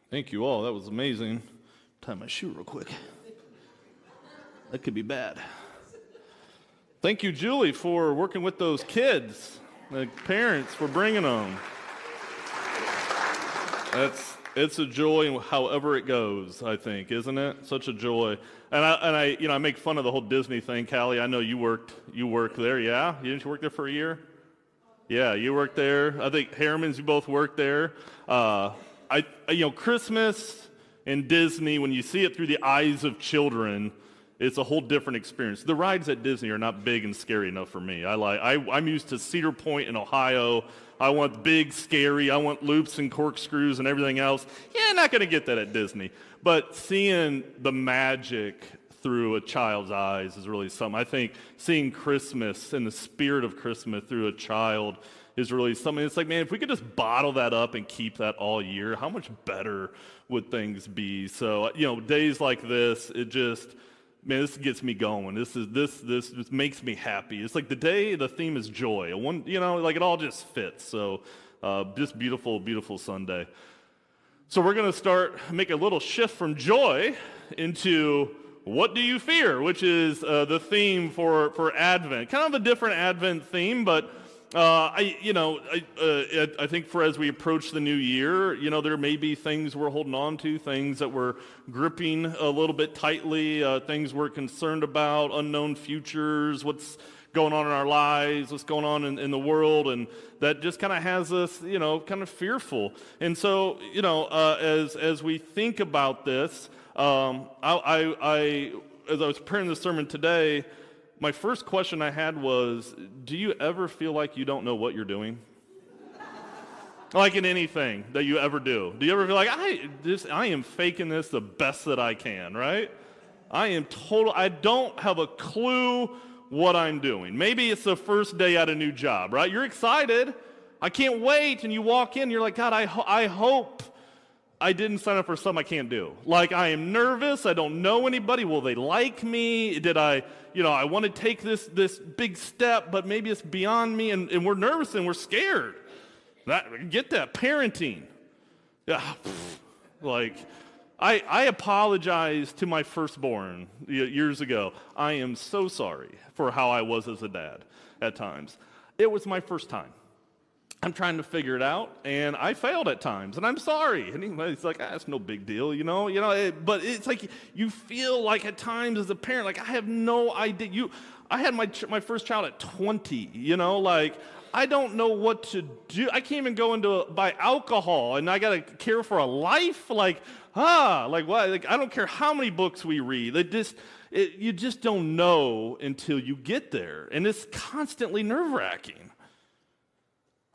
Thank you all. That was amazing. Tie my shoe real quick. That could be bad. Thank you, Julie, for working with those kids, the parents for bringing them. It's a joy, however it goes. I think, isn't it? Such a joy. And I make fun of the whole Disney thing, Callie. I know you worked there, yeah? Didn't you work there for a year? Yeah, you worked there. I think Harriman's, you both worked there. Christmas and Disney, when you see it through the eyes of children, it's a whole different experience. The rides at Disney are not big and scary enough for me. I'm used to Cedar Point in Ohio. I want big, scary. I want loops and corkscrews and everything else. Yeah, not going to get that at Disney. But seeing the magic through a child's eyes is really something. I think seeing Christmas and the spirit of Christmas through a child is really something. It's like, man, if we could just bottle that up and keep that all year, how much better would things be? So, days like this, man, this gets me going. This makes me happy. It's like the theme is joy. It all just fits. So, just beautiful, beautiful Sunday. So we're going to make a little shift from joy into what do you fear, which is the theme for Advent. Kind of a different Advent theme, but I think as we approach the new year, there may be things we're holding on to, things that we're gripping a little bit tightly, things we're concerned about, unknown futures, what's going on in our lives, what's going on in the world, and that just kind of has us, kind of fearful. And so, as we think about this, as I was preparing this sermon today, my first question I had was, do you ever feel like you don't know what you're doing? Like in anything that you ever do. Do you ever feel like, I am faking this the best that I can, right? I don't have a clue what I'm doing. Maybe it's the first day at a new job, right? You're excited. I can't wait. And you walk in, you're like, God, I hope I didn't sign up for something I can't do. Like, I am nervous. I don't know anybody. Will they like me? Did I want to take this big step, but maybe it's beyond me, and we're nervous and we're scared. Get that. Parenting. Yeah. I apologized to my firstborn years ago. I am so sorry for how I was as a dad at times. It was my first time. I'm trying to figure it out, and I failed at times, and I'm sorry. And he's like, it's no big deal, but it's like you feel like at times as a parent, like I have no idea. I had my first child at 20, I don't know what to do. I can't even go buy alcohol, and I got to care for a life. What? I don't care how many books we read. You just don't know until you get there, and it's constantly nerve-wracking.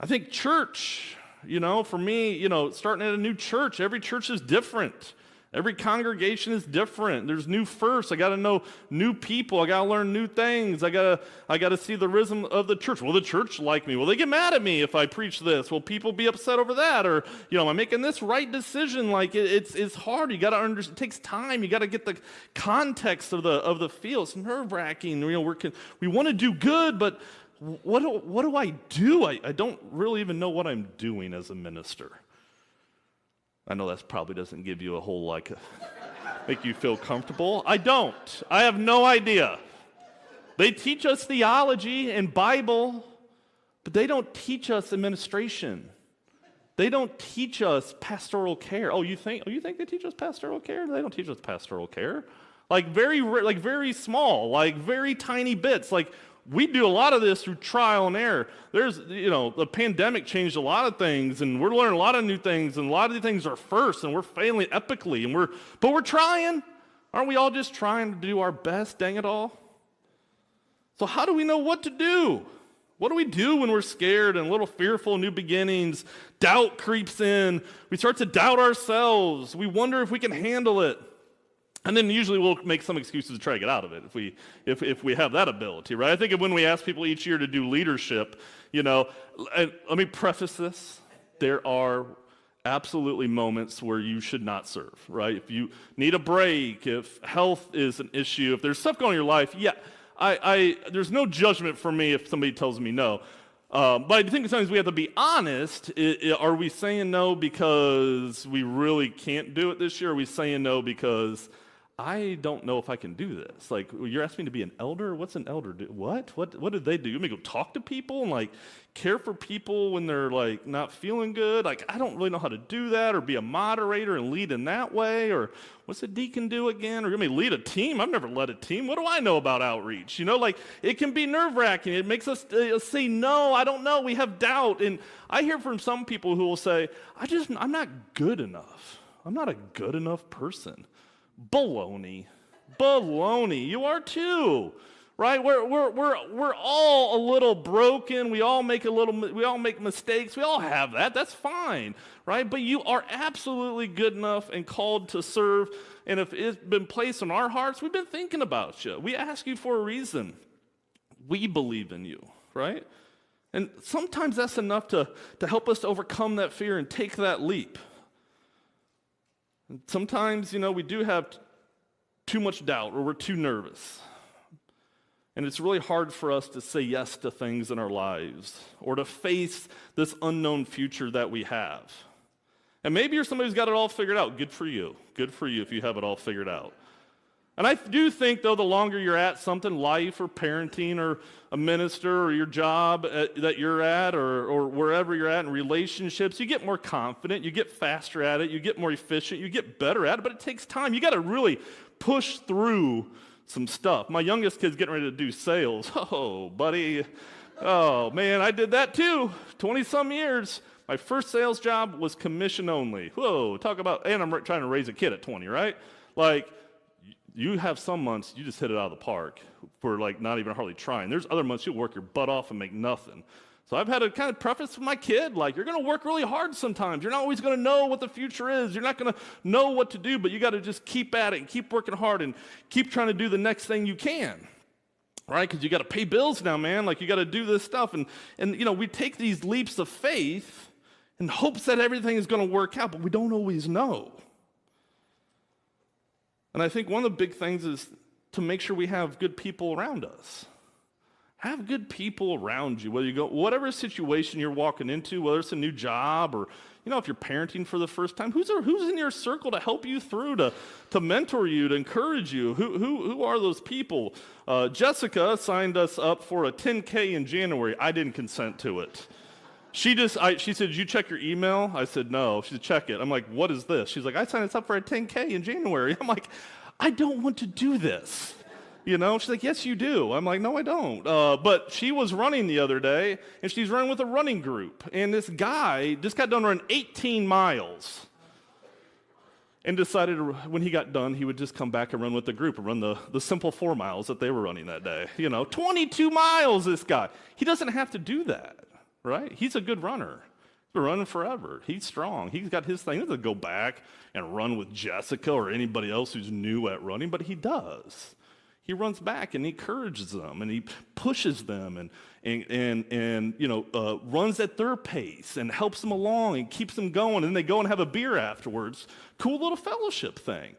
I think church, for me, starting at a new church, every church is different. Every congregation is different. There's new firsts. I got to know new people. I got to learn new things. I got to see the rhythm of the church. Will the church like me? Will they get mad at me if I preach this? Will people be upset over that? Or, am I making this right decision? It's hard. You got to understand. It takes time. You got to get the context of the feel. It's nerve-wracking. We want to do good, but what do I do? I don't really even know what I'm doing as a minister. I know that probably doesn't give you a whole, make you feel comfortable. I don't. I have no idea. They teach us theology and Bible, but they don't teach us administration. They don't teach us pastoral care. You think they teach us pastoral care? They don't teach us pastoral care. Very small, very tiny bits. We do a lot of this through trial and error. There's, the pandemic changed a lot of things, and we're learning a lot of new things, and a lot of the things are first, and we're failing epically, but we're trying. Aren't we all just trying to do our best, dang it all? So how do we know what to do? What do we do when we're scared and a little fearful of new beginnings? Doubt creeps in. We start to doubt ourselves. We wonder if we can handle it. And then usually we'll make some excuses to try to get out of it if we have that ability, right? I think when we ask people each year to do leadership, and let me preface this. There are absolutely moments where you should not serve, right? If you need a break, if health is an issue, if there's stuff going on in your life, there's no judgment for me if somebody tells me no. But I think sometimes we have to be honest. Are we saying no because we really can't do it this year? Or are we saying no because I don't know if I can do this? Like, you're asking me to be an elder? What's an elder do? What did they do? You want me to go talk to people and like care for people when they're like not feeling good? Like, I don't really know how to do that, or be a moderator and lead in that way. Or what's a deacon do again? Or you want me to lead a team? I've never led a team. What do I know about outreach? Like, it can be nerve-wracking. It makes us say no, I don't know. We have doubt. And I hear from some people who will say, I'm not good enough. I'm not a good enough person. Baloney. You are too, right? We're all a little broken. We all make mistakes. We all have that. That's fine, right? But you are absolutely good enough and called to serve. And if it's been placed on our hearts, we've been thinking about you. We ask you for a reason. We believe in you, right? And sometimes that's enough to help us to overcome that fear and take that leap. Sometimes, we do have too much doubt, or we're too nervous. And it's really hard for us to say yes to things in our lives, or to face this unknown future that we have. And maybe you're somebody who's got it all figured out. Good for you. Good for you if you have it all figured out. And I do think, though, the longer you're at something, life or parenting or a minister or your job that you're at, or wherever you're at in relationships, you get more confident, you get faster at it, you get more efficient, you get better at it, but it takes time. You got to really push through some stuff. My youngest kid's getting ready to do sales. Oh, buddy. Oh, man, I did that too. 20-some years. My first sales job was commission only. Whoa, talk about, and I'm trying to raise a kid at 20, right? Like, you have some months you just hit it out of the park for like not even hardly trying. There's other months you'll work your butt off and make nothing. So I've had to kind of preface with my kid, like, you're going to work really hard sometimes. You're not always going to know what the future is. You're not going to know what to do, but you got to just keep at it and keep working hard and keep trying to do the next thing you can, right? Because you got to pay bills now, man. Like, you got to do this stuff. And we take these leaps of faith in hopes that everything is going to work out, but we don't always know. And I think one of the big things is to make sure we have good people around us. Have good people around you, whatever situation you're walking into, whether it's a new job or, if you're parenting for the first time, who's in your circle to help you through, to mentor you, to encourage you? Who are those people? Jessica signed us up for a 10K in January. I didn't consent to it. She said, did you check your email? I said, no. She said, check it. I'm like, what is this? She's like, I signed us up for a 10K in January. I'm like, I don't want to do this. She's like, yes, you do. I'm like, no, I don't. But she was running the other day, and she's running with a running group. And this guy just got done running 18 miles and decided when he got done, he would just come back and run with the group and run the simple 4 miles that they were running that day. 22 miles, this guy. He doesn't have to do that. Right? He's a good runner. He's been running forever. He's strong. He's got his thing. He doesn't go back and run with Jessica or anybody else who's new at running, but he does. He runs back and he encourages them and he pushes them and runs at their pace and helps them along and keeps them going. And they go and have a beer afterwards. Cool little fellowship thing.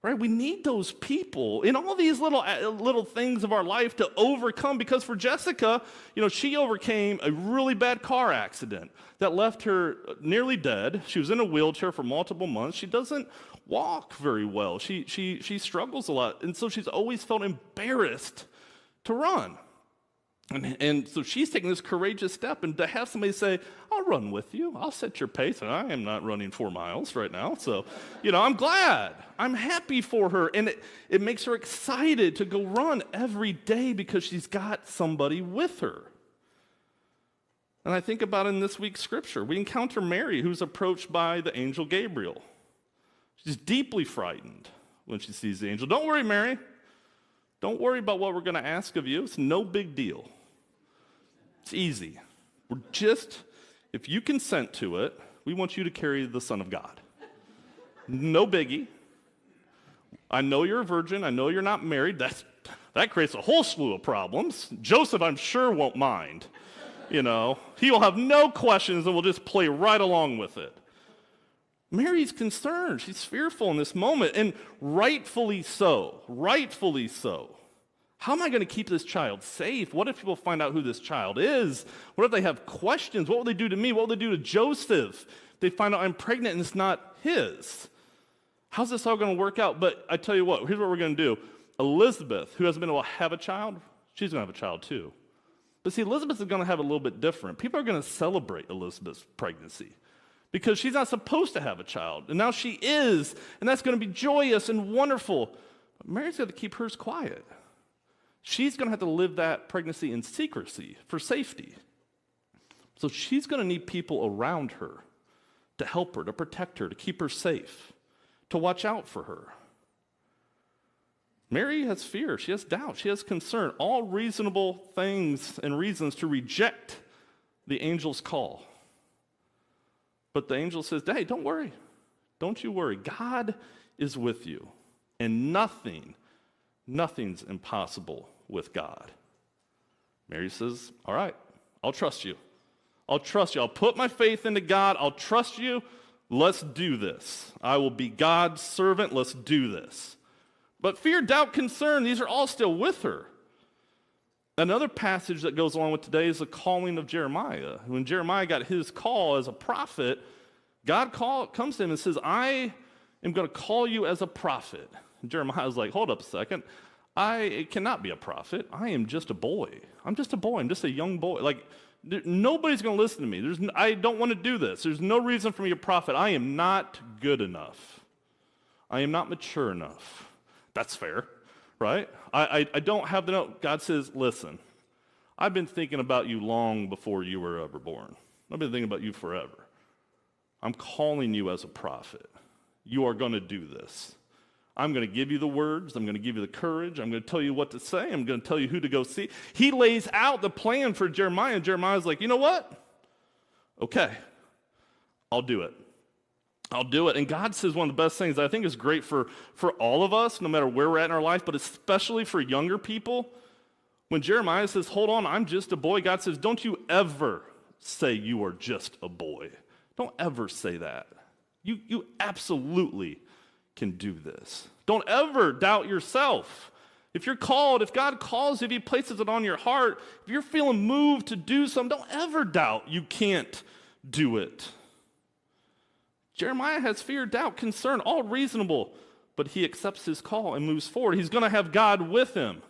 Right? We need those people in all these little things of our life to overcome, because for Jessica, she overcame a really bad car accident that left her nearly dead. She was in a wheelchair for multiple months. She doesn't walk very well. She struggles a lot, and so she's always felt embarrassed to run. And so she's taking this courageous step, and to have somebody say, I'll run with you, I'll set your pace, and I am not running 4 miles right now, so, I'm glad. I'm happy for her, and it makes her excited to go run every day because she's got somebody with her. And I think about in this week's scripture, we encounter Mary, who's approached by the angel Gabriel. She's deeply frightened when she sees the angel. Don't worry, Mary. Don't worry about what we're going to ask of you. It's no big deal. It's easy. If you consent to it, we want you to carry the Son of God. No biggie. I know you're a virgin. I know you're not married. That creates a whole slew of problems. Joseph, I'm sure, won't mind. He will have no questions and will just play right along with it. Mary's concerned. She's fearful in this moment, and rightfully so. Rightfully so. How am I going to keep this child safe? What if people find out who this child is? What if they have questions? What will they do to me? What will they do to Joseph? They find out I'm pregnant and it's not his. How's this all going to work out? But I tell you what, here's what we're going to do. Elizabeth, who hasn't been able to have a child, she's going to have a child too. But see, Elizabeth is going to have it a little bit different. People are going to celebrate Elizabeth's pregnancy because she's not supposed to have a child. And now she is, and that's going to be joyous and wonderful. But Mary's got to keep hers quiet. She's going to have to live that pregnancy in secrecy for safety. So she's going to need people around her to help her, to protect her, to keep her safe, to watch out for her. Mary has fear, she has doubt, she has concern, all reasonable things and reasons to reject the angel's call. But the angel says, hey, don't worry. Don't you worry. God is with you, and nothing's impossible with God. Mary says, all right, I'll trust you. I'll trust you. I'll put my faith into God. I'll trust you. Let's do this. I will be God's servant. Let's do this. But fear, doubt, concern, these are all still with her. Another passage that goes along with today is the calling of Jeremiah. When Jeremiah got his call as a prophet, God comes to him and says, I am going to call you as a prophet. And Jeremiah was like, hold up a second. I cannot be a prophet. I am just a boy. I'm just a boy. I'm just a young boy. Like, nobody's going to listen to me. I don't want to do this. There's no reason for me to prophet. I am not good enough. I am not mature enough. That's fair, right? I don't have the note. God says, listen, I've been thinking about you long before you were ever born. I've been thinking about you forever. I'm calling you as a prophet. You are going to do this. I'm going to give you the words. I'm going to give you the courage. I'm going to tell you what to say. I'm going to tell you who to go see. He lays out the plan for Jeremiah, and Jeremiah's like, you know what? Okay, I'll do it. I'll do it. And God says one of the best things that I think is great for all of us, no matter where we're at in our life, but especially for younger people. When Jeremiah says, hold on, I'm just a boy, God says, don't you ever say you are just a boy. Don't ever say that. You absolutely can do this. Don't ever doubt yourself. If you're called, if God calls, if he places it on your heart, if you're feeling moved to do something, don't ever doubt you can't do it. Jeremiah has fear, doubt, concern, all reasonable, but he accepts his call and moves forward. He's going to have God with him.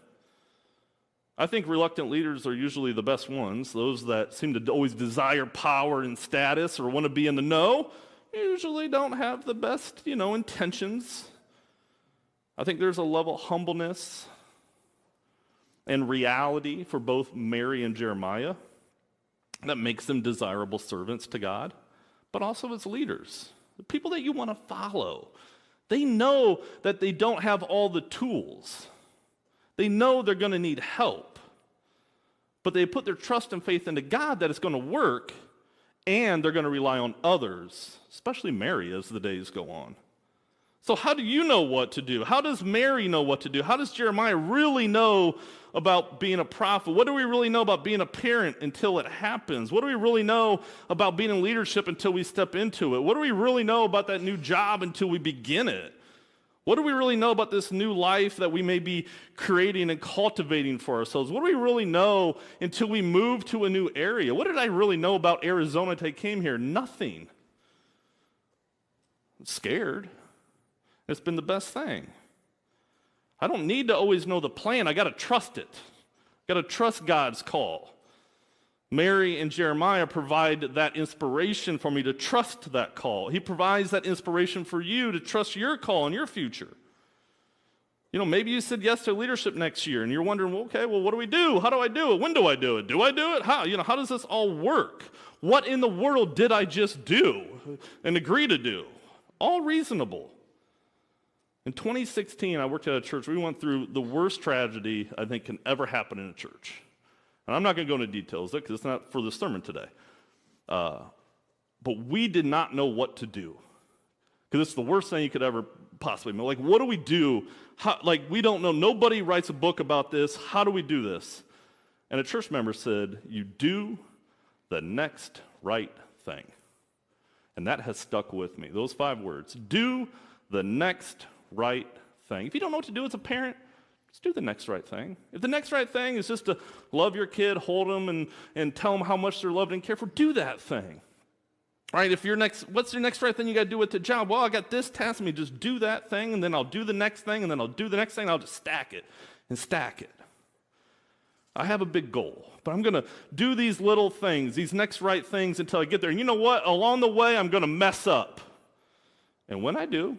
I think reluctant leaders are usually the best ones. Those that seem to always desire power and status or want to be in the know usually don't have the best, intentions. I think there's a level of humbleness and reality for both Mary and Jeremiah that makes them desirable servants to God, but also as leaders, the people that you want to follow. They know that they don't have all the tools. They know they're going to need help, but they put their trust and faith into God that it's going to work, and they're going to rely on others, especially Mary, as the days go on. So how do you know what to do? How does Mary know what to do? How does Jeremiah really know about being a prophet? What do we really know about being a parent until it happens? What do we really know about being in leadership until we step into it? What do we really know about that new job until we begin it? What do we really know about this new life that we may be creating and cultivating for ourselves? What do we really know until we move to a new area? What did I really know about Arizona until I came here? Nothing. I'm scared. It's been the best thing. I don't need to always know the plan. I got to trust it. Got to trust God's call. Mary and Jeremiah provide that inspiration for me to trust that call. He provides that inspiration for you to trust your call and your future. Maybe you said yes to leadership next year and you're wondering, what do we do? How do I do it? When do I do it? Do I do it? How does this all work? What in the world did I just do and agree to do? All reasonable. In 2016, I worked at a church. We went through the worst tragedy I think can ever happen in a church. And I'm not going to go into details because it's not for the sermon today. But we did not know what to do because it's the worst thing you could ever possibly know. Like, what do we do? We don't know. Nobody writes a book about this. How do we do this? And a church member said, you do the next right thing. And that has stuck with me. Those 5 words. Do the next right thing. If you don't know what to do as a parent, Just do the next right thing. If the next right thing is just to love your kid, hold them, and tell them how much they're loved and cared for, do that thing. Right? What's your next right thing you got to do with the job? Well, I got this task. Let me just do that thing, and then I'll do the next thing, and then I'll do the next thing, and I'll just stack it and stack it. I have a big goal, but I'm going to do these little things, these next right things until I get there. And you know what? Along the way, I'm going to mess up. And when I do,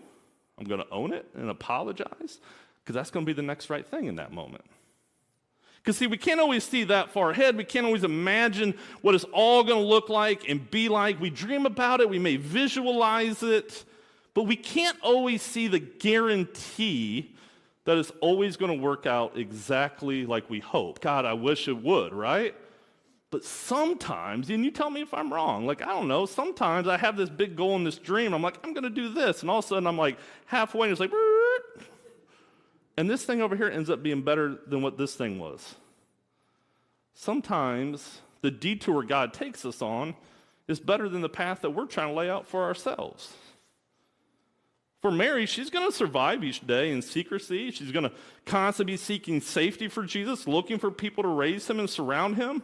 I'm going to own it and apologize, because that's going to be the next right thing in that moment. Because, see, we can't always see that far ahead. We can't always imagine what it's all going to look like and be like. We dream about it. We may visualize it. But we can't always see the guarantee that it's always going to work out exactly like we hope. God, I wish it would, right? But sometimes, and you tell me if I'm wrong, like, I don't know, sometimes I have this big goal and this dream. I'm like, I'm going to do this. And all of a sudden, I'm like halfway, and it's like, and this thing over here ends up being better than what this thing was. Sometimes the detour God takes us on is better than the path that we're trying to lay out for ourselves. For Mary, she's going to survive each day in secrecy. She's going to constantly be seeking safety for Jesus, looking for people to raise him and surround him.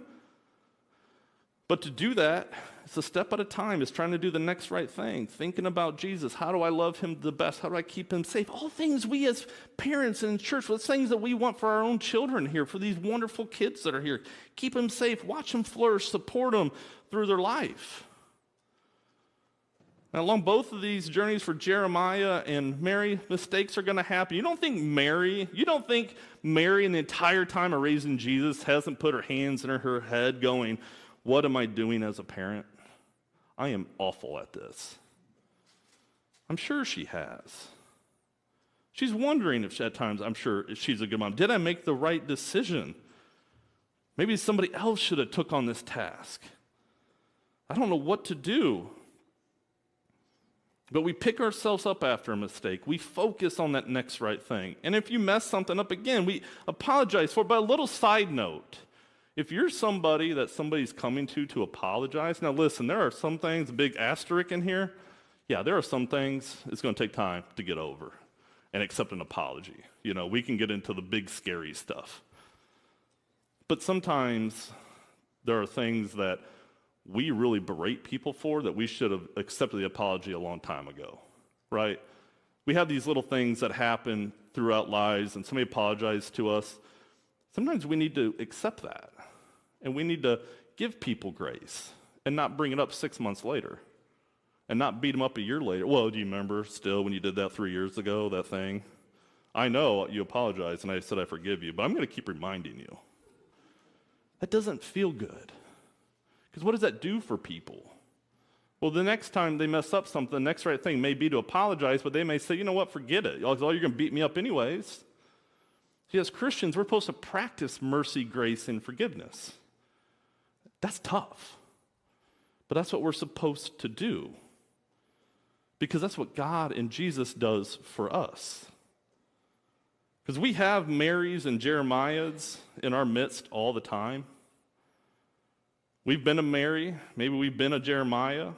But to do that, it's a step at a time. It's trying to do the next right thing, thinking about Jesus. How do I love him the best? How do I keep him safe? All things we as parents and in church, the things that we want for our own children here, for these wonderful kids that are here. Keep them safe, watch them flourish, support them through their life. Now, along both of these journeys for Jeremiah and Mary, mistakes are going to happen. You don't think Mary in the entire time of raising Jesus hasn't put her hands in her head going, what am I doing as a parent? I am awful at this. I'm sure she has. She's wondering if at times, I'm sure, if she's a good mom. Did I make the right decision? Maybe somebody else should have took on this task. I don't know what to do. But we pick ourselves up after a mistake. We focus on that next right thing. And if you mess something up again, we apologize for it. But a little side note, if you're somebody that somebody's coming to apologize, now listen, there are some things, a big asterisk in here. Yeah, there are some things it's going to take time to get over and accept an apology. You know, we can get into the big scary stuff. But sometimes there are things that we really berate people for that we should have accepted the apology a long time ago, right? We have these little things that happen throughout lives, and somebody apologizes to us. Sometimes we need to accept that, and we need to give people grace and not bring it up 6 months later and not beat them up a year later. Well, do you remember still when you did that 3 years ago, that thing? I know you apologized, and I said I forgive you, but I'm going to keep reminding you. That doesn't feel good. Because what does that do for people? Well, the next time they mess up something, the next right thing may be to apologize, but they may say, you know what, forget it. You're going to beat me up anyways. See, as Christians, we're supposed to practice mercy, grace, and forgiveness. That's tough. But that's what we're supposed to do. Because that's what God and Jesus does for us. Because we have Marys and Jeremiahs in our midst all the time. We've been a Mary, maybe we've been a Jeremiah.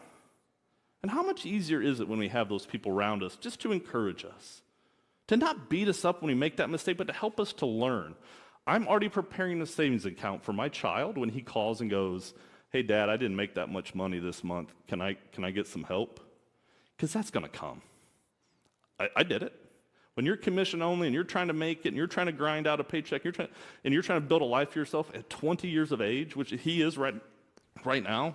And how much easier is it when we have those people around us just to encourage us? To not beat us up when we make that mistake, but to help us to learn. I'm already preparing a savings account for my child when he calls and goes, hey, Dad, I didn't make that much money this month. Can I get some help? Because that's going to come. I did it. When you're commission only and you're trying to make it and you're trying to grind out a paycheck, you're trying to build a life for yourself at 20 years of age, which he is right now,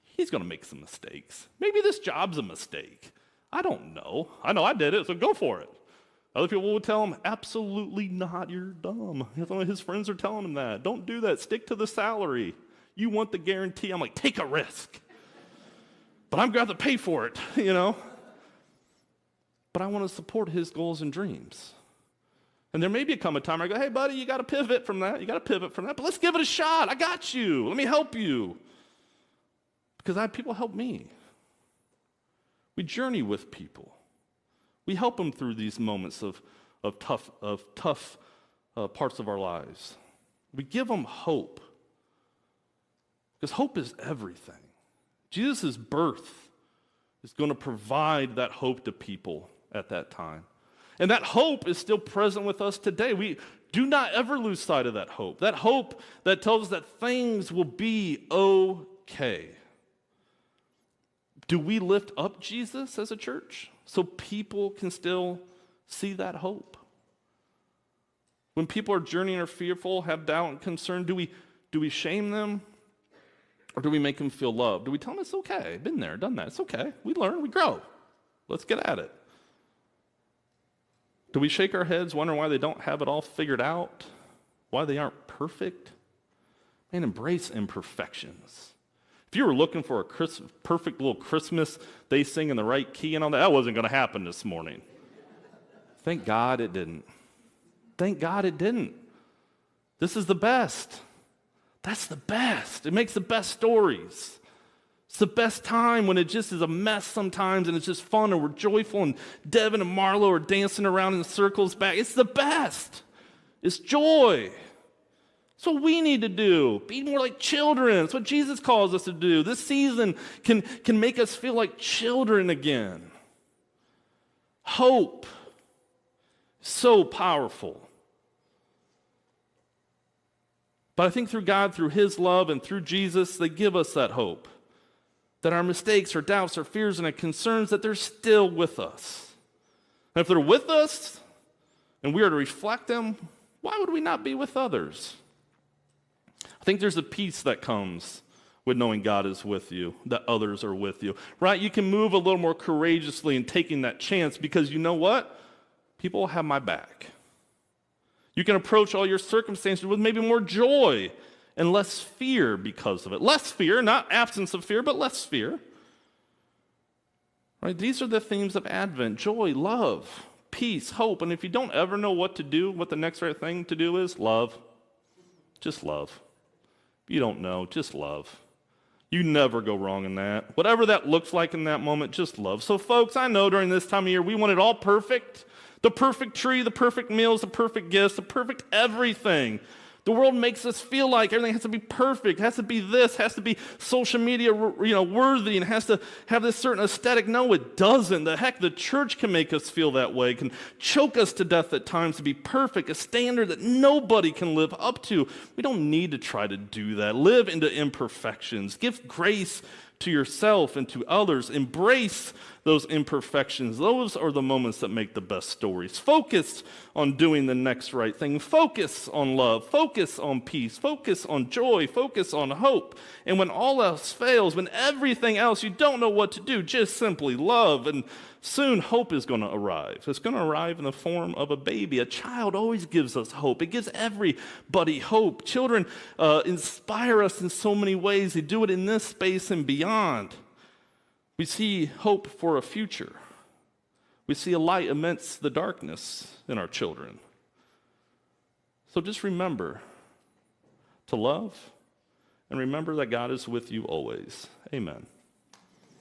he's going to make some mistakes. Maybe this job's a mistake. I don't know. I know I did it, so go for it. Other people will tell him, absolutely not, you're dumb. His friends are telling him that. Don't do that. Stick to the salary. You want the guarantee. I'm like, take a risk. But I'm going to have to pay for it, you know. But I want to support his goals and dreams. And there may come a time where I go, hey, buddy, you got to pivot from that. But let's give it a shot. I got you. Let me help you. Because people help me. We journey with people. We help them through these moments of tough parts of our lives. We give them hope. Because hope is everything. Jesus' birth is going to provide that hope to people at that time. And that hope is still present with us today. Do not ever lose sight of that hope that tells us that things will be okay. Do we lift up Jesus as a church so people can still see that hope? When people are journeying or fearful, have doubt and concern, do we shame them? Or do we make them feel loved? Do we tell them it's okay? Been there, done that. It's okay. We learn, we grow. Let's get at it. Do we shake our heads, wonder why they don't have it all figured out? Why they aren't perfect? Man, embrace imperfections. If you were looking for a perfect little Christmas, they sing in the right key and all that wasn't going to happen this morning. Thank God it didn't. Thank God it didn't. This is the best. That's the best. It makes the best stories. It's the best time when it just is a mess sometimes and it's just fun and we're joyful and Devin and Marlo are dancing around in circles back. It's the best. It's joy. It's what we need to do. Be more like children. It's what Jesus calls us to do. This season can make us feel like children again. Hope. So powerful. But I think through God, through His love, and through Jesus, they give us that hope. That our mistakes, our doubts, our fears, and our concerns, that they're still with us. And if they're with us, and we are to reflect them, why would we not be with others? I think there's a peace that comes with knowing God is with you, that others are with you, right? You can move a little more courageously in taking that chance because you know what? People will have my back. You can approach all your circumstances with maybe more joy and less fear because of it. Less fear, not absence of fear, but less fear. Right? These are the themes of Advent: joy, love, peace, hope. And if you don't ever know what to do, what the next right thing to do is, love. Just love. If you don't know, just love. You never go wrong in that. Whatever that looks like in that moment, just love. So folks, I know during this time of year, we want it all perfect. The perfect tree, the perfect meals, the perfect gifts, the perfect everything. The world makes us feel like everything has to be perfect, has to be this, has to be social media, worthy, and has to have this certain aesthetic. No, it doesn't. The heck, the church can make us feel that way, can choke us to death at times to be perfect, a standard that nobody can live up to. We don't need to try to do that. Live into imperfections. Give grace to yourself and to others. Embrace those imperfections. Those are the moments that make the best stories. Focus on doing the next right thing. Focus on love. Focus on peace. Focus on joy. Focus on hope. And when all else fails, when everything else you don't know what to do, just simply love. And soon hope is going to arrive. It's going to arrive in the form of a baby. A child always gives us hope. It gives everybody hope. Children inspire us in so many ways. They do it in this space and beyond. We see hope for a future. We see a light amidst the darkness in our children. So just remember to love and remember that God is with you always. Amen.